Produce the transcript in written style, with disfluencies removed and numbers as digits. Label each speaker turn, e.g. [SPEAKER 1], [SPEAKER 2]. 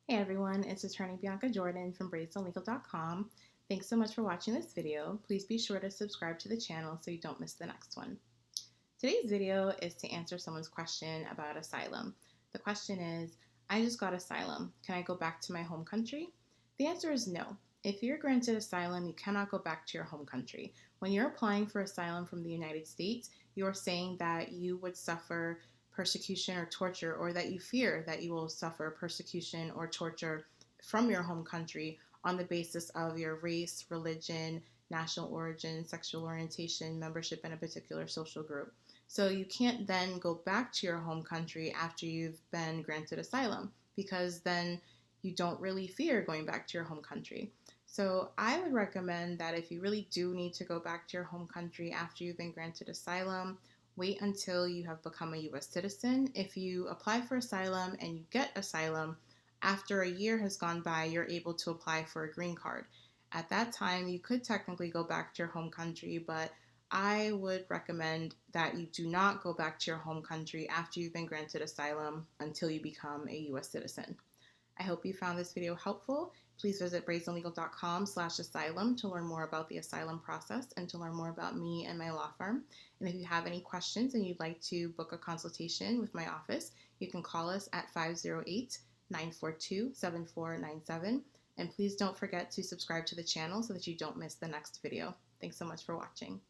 [SPEAKER 1] Hey everyone, it's attorney Bianca Jordan from BraidStoneLegal.com. Thanks so much for watching this video. Please be sure to subscribe to the channel so you don't miss the next one. Today's video is to answer someone's question about asylum. The question is, I just got asylum. Can I go back to my home country? The answer is no. If you're granted asylum, you cannot go back to your home country. When you're applying for asylum from the United States, you're saying that you would suffer persecution or torture, or that you fear that you will suffer persecution or torture from your home country on the basis of your race, religion, national origin, sexual orientation, membership in a particular social group. So you can't then go back to your home country after you've been granted asylum, because then you don't really fear going back to your home country. So I would recommend that if you really do need to go back to your home country after you've been granted asylum, wait until you have become a U.S. citizen. If you apply for asylum and you get asylum, after a year has gone by, you're able to apply for a green card. At that time, you could technically go back to your home country, but I would recommend that you do not go back to your home country after you've been granted asylum until you become a U.S. citizen. I hope you found this video helpful. Please visit braidstonelegal.com/asylum to learn more about the asylum process and to learn more about me and my law firm. And if you have any questions and you'd like to book a consultation with my office, you can call us at 508-942-7497. And please don't forget to subscribe to the channel so that you don't miss the next video. Thanks so much for watching.